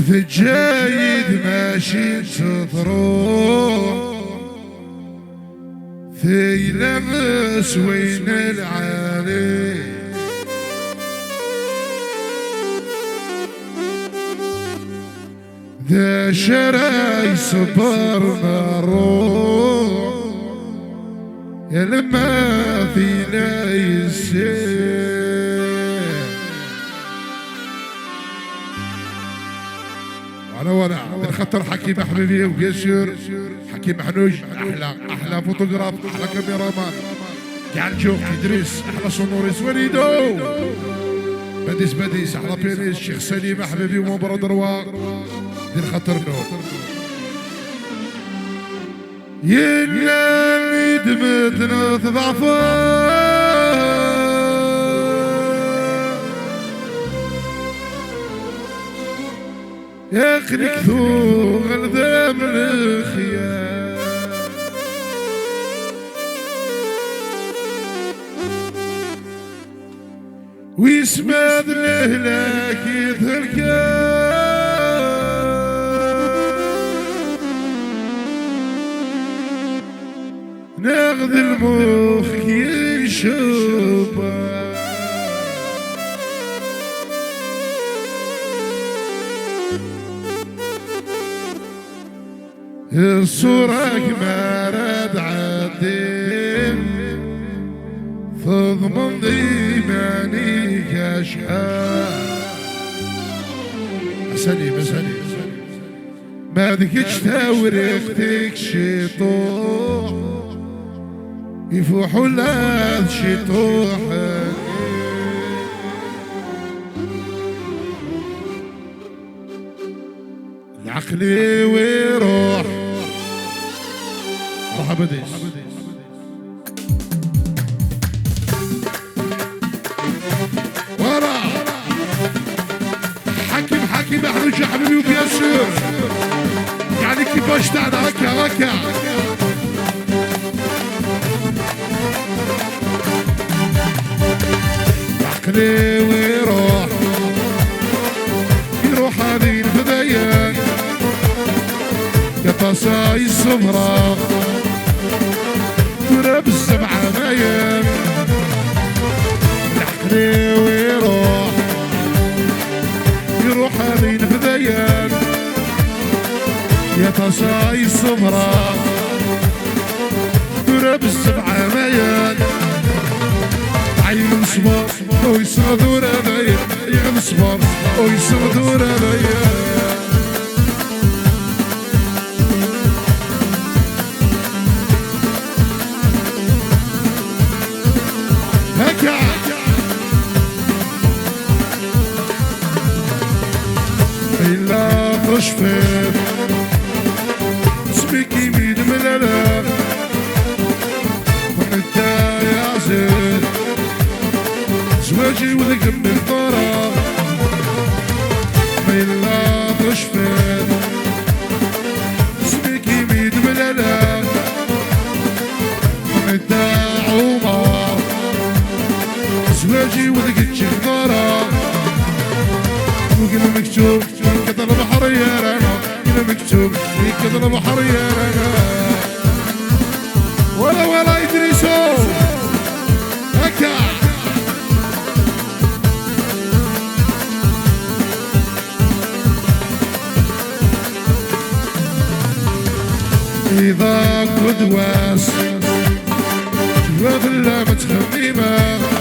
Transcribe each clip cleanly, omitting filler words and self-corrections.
في الجايد ماشي تروح في لمس وين العالي ذا شراي صبرنا روح يا لما فينا يسير وانا من خطر حكيم حبيبي وقشر حكيم حنوج احلى فوتوغراف احلى كاميرامان قاعد نشوف ادريس احلى صنوريس وليدو بديس احلى بيانيس الشيخ سليم حبيبي ومبرد رواق دير خطر نور يلا اللي دمتنا تضعفان ياخلك ثوغ الذام الخيال ويسماد الهلاك يتهلكان ناخذ المخ ينشبان الصورك ما راد عدين تضمن ضيماني كشحال سليم ما ذكش توريختك شيطوح يفوح ولا شيطوح العقلي ويروح مرحبا ديس ورا حكيم احمد حبيبي وبياسر يعني كيفاش تاعنا هكا العقلي ويروح هذه البداية قصاي الصفرا تراب السبعة مايم العقلي ويروح هذه البداية يا قصاي الصفرا تراب السبعة مايم عين صبر ويصغدور هذايا عين صبر ويصغدور هذايا هكا إلا تشفيت اسمك يمين ملالا وانت يا زين زواجي وذاك من الطرا إلا تشفيت اسمك يمين ملالا وانت عمر زواجي وذاك الشخضرة وقنا مكتوب كتر البحر يا رانا قنا مكتوب كتر البحر يا رانا ولا يدرسوا هكا إذا كنت واس وغلا متخميمة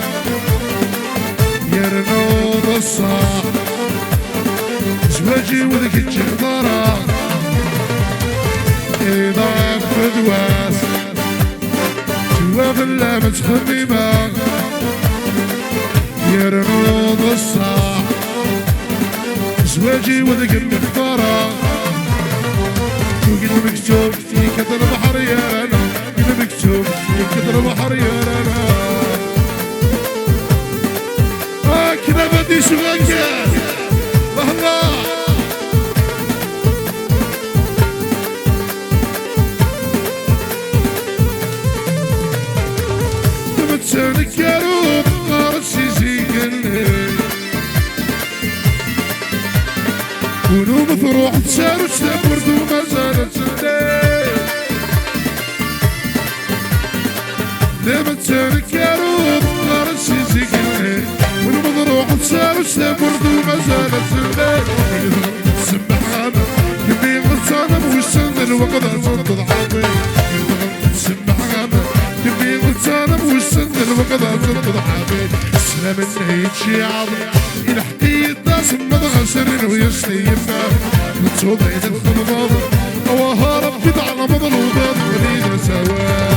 يرنوض الصاح زواجي وذاك الجهضرة إذا كنت واس وغلا متخميمة يرنوض الصاح زواجي وذاك الجهضرة وقنا مكتوب في كتر البحر يا رانا قنا مكتوب في كتر البحر يا رانا كذا بدي سواكر الله تمتسانك يا روب قارس يزيقني ونوم تروح تسار وتدبر وما زالت الليل دابا تسالك يا رود نهار السيسي كالليل والمضروح تسار وتدبر وما زالت الليل تسمع غابة كمي غتصانم والسن الوقت تصدد حاضر تسمع غابة كمي غتصانم والسن الوقت تصدد حاضر سلام النهيد شي عظيم إلى حكيت ناس مدغسر ويستيفنا متصوضين الخنضاض أواها ربي على مضلوبات ولينا سوا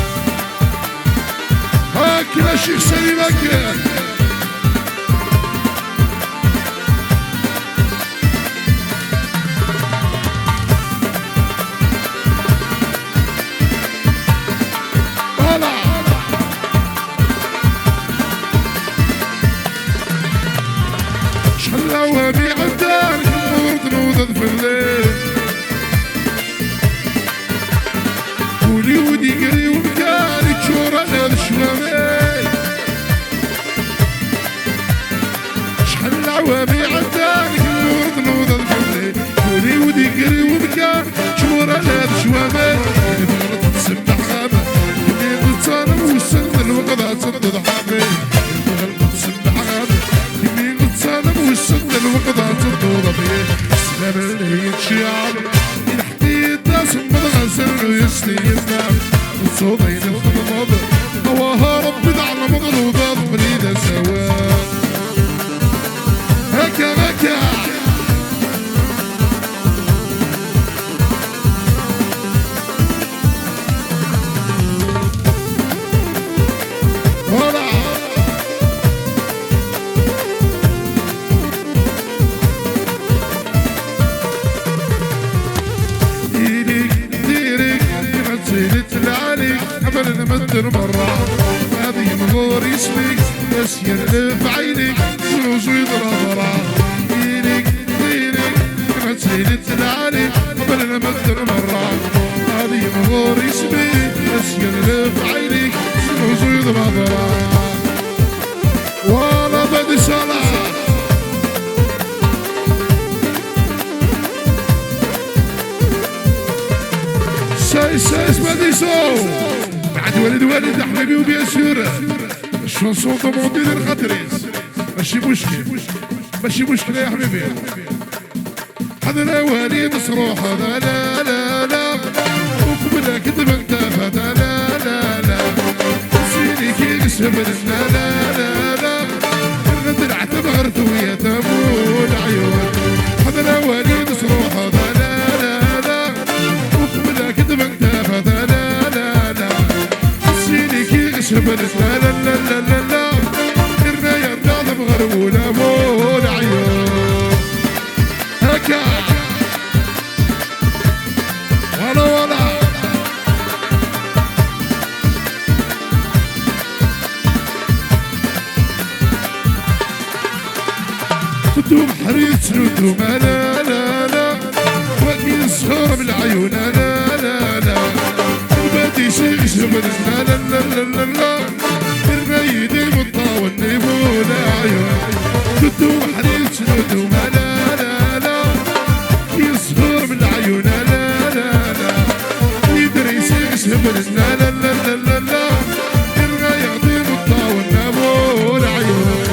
هاكنا شيخ سليم هاكنا شلواني عدار كل نوضد في الليل ولي ودي قري ومكاني تشور على الشوامي شحال عوامي عدار كل نوضد في الليل ولي ودي قري ومكاني تشور على الشوامي بغرت تسمع غابة اللي غتصانم والسن الوقت تصدد حامي بغرت تسمع غابة والسن الوقت تصدد بيه سلام اللي يتشيعب الحديد ناس مدغسر ويستيفنا وصوضين الخضمض هواها ربي على مغلوبات ولينا سوا هكا هكا المدر مرة هذه مغور يسميك بس يرلف عينيك فلوس ويضرب وراه دينك دينك كما تسيلت العالي قبل المدر مرة هذه مغور يسميك بس يرلف عينيك فلوس ويضرب وراه ولا بدي صلاة سايس بدي صوت بعد والد حبيبي وبيان سور الشونسون دوموندي للخطريس ماشي مشكل يا حبيبي هذا الوالد صروح هذا لا لا لا وقبلك دمك هذا لا لا لا سيدي كي قسم لا لا لا لا الرد العتب غرت ويا تمول عيون هذا الوالد صروح هذا لا لا لا وقبلك دمك هذا لا لا لا شبلت لا لا لا لا لا الراية الناظم غربونا مول عيون هكا ولا خدوم حريت ردوم لا لا لا وكي الصغار بالعيون لا لا لا البادي شيخ شبلت لا لا لا لا لا الرايد المطاول نيبول عيون خدوم حريت ردوم لا لا لا كي الصغار بالعيون لا لا لا يدري شيخ شبلت لا لا لا لا لا الرايد المطاول نيبول عيون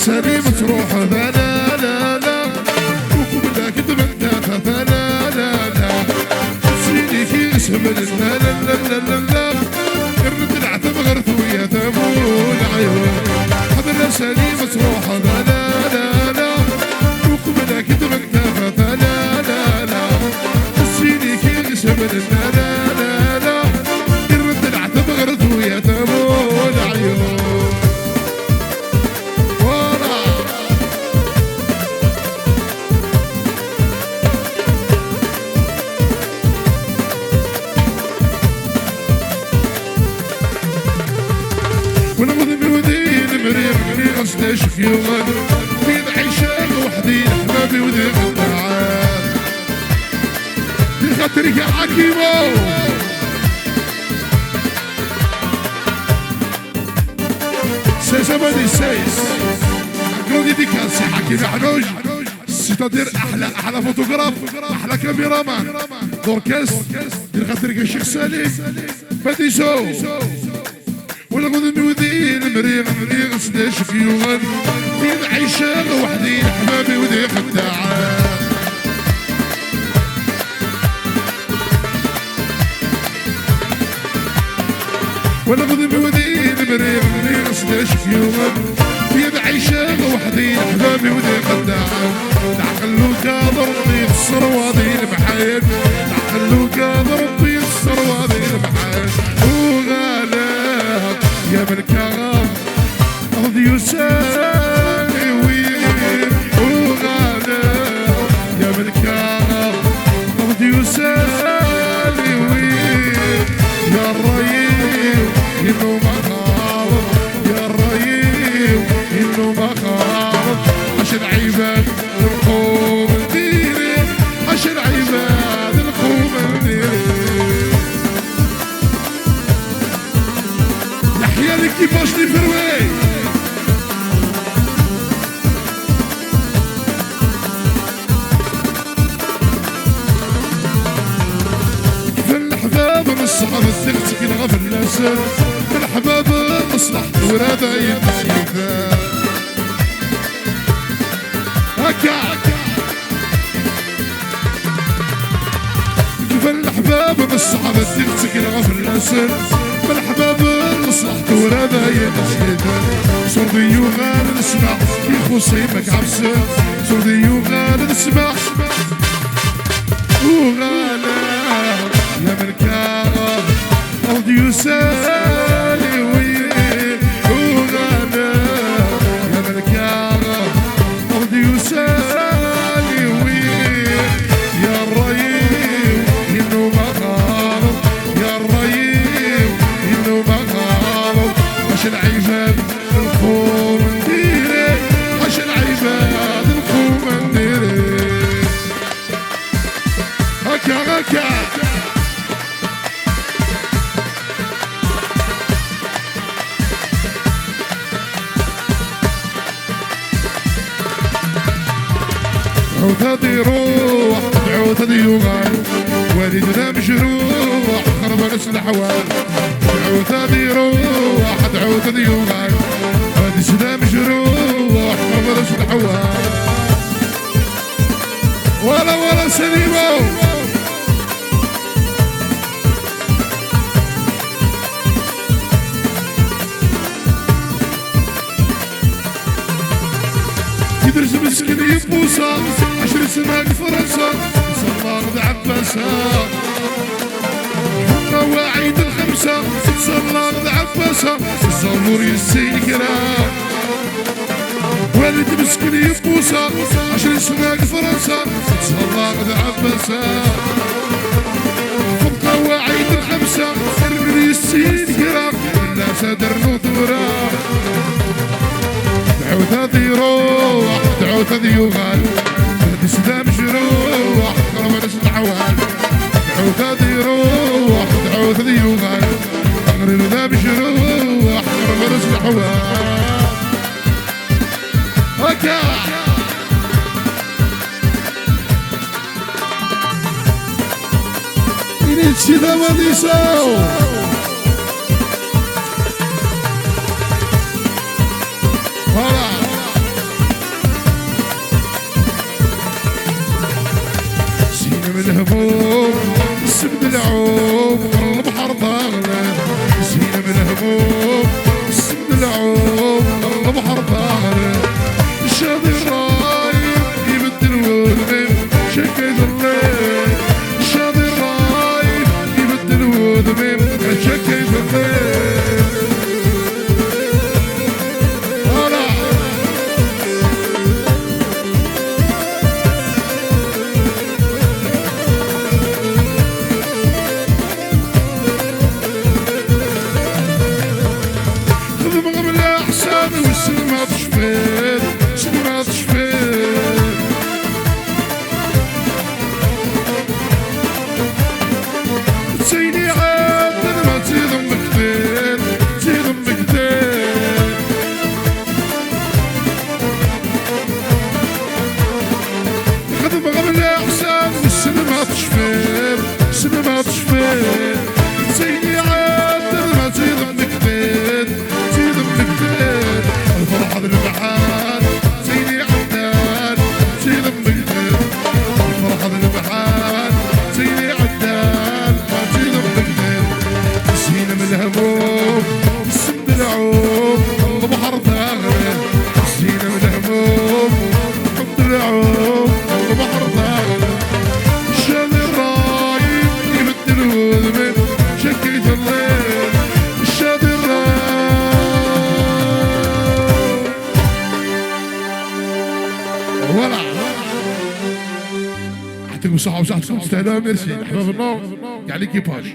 سليم تروح لا لا لا وكبدك دمك لا لا لا سيدي في اسم لا لا لا لا لا الرد العتب غرت ويا ثمول عيون حضر سليم تروح لا لا لا وكبدك دمك لا لا لا سيدي في اسم لا لا لا الرد العتب غرت ويا ثمول عيون نشوف يوم بيض عيشان وحدي احبابي وذيك الطعام خاطرك يا حكيمو زماني سايس عقلوني ديك هالسي حكيم حنوج ستادير احلى فوتوغراف احلى كاميرامان دوركاست دير خاطرك يا شيخ سليم فاديسو ولا غدن ودي المريغ مريغ سداش فيوغن دين عيشة وحدي حبابي ودي خداعة ولا غدن ودي المريغ مريغ سداش فيوغن دين عيشة وحدي حبابي ودي خداعة تعقلوك ضربي الصروادي المحايد تعقلوك ضربي الصروادي المحايد وغالب يا بالكرم أرض يسالي وين وغالب يا بالكرم أرض يسالي وين يا الريم إنه مخاض يا الريم إنه مخاض عشان عباد القوم نديري عشان عباد القوم نديري يحيى l'équipage des Ferway كيف الأحباب من الصحاب الثقت كي نغفل الأسر الأحباب مصلح ورادة يمسيفا هكا كيف الأحباب من الصحاب الثقت كي نغفل الأسر بالحباب مصلحت ورابا ينسيدا صردي وغال نسمع في خصيمك عبسة صردي وغال نسمع وغالا يا ملكار أرض يسالي وين وغالا يا ملكار أرض يسالي وين يا الريم إنه مغارب يا الريم إنه مغارب عشان عباد القوم نديري عشان عباد القوم نديري هكا هكا عود هذي روح عود هذي يغال والدنا مجروح خرب ناس الحوال عود هذي روح عود هذي يغال والدنا مجروح خرب ناس الحوال ولا سليمو يدرس مسكين يبوسا 10 سنة في فرنسا صلى عباسا مواعيد الخمسة صلى عباسا الزمور يسيل كرام والد مسكين يبوسا 10 سنة في فرنسا صلى عباسا مواعيد الخمسة الزمور يسيل كرام الناس درنو ثورا دعوت هذي روح دعوت هذي يغال الاسلام جروح قرب ناس الحوال دعوت هذي روح دعوت هذي يغال غير الاسلام جروح قرب ناس الحوال هكا إني تشيدا ما نساو الهموم السبد العوم البحر ضاغله زينة من الهموم السبد العوم البحر ضاغله الشاطئ الرايب يبدل وذبه شكيت الليل الشاطئ الرايب يبدل وذبه شكيت الليل وصحة وصحتكم تستاهلوها. ميرسي احباب النور كاع ليكيباج.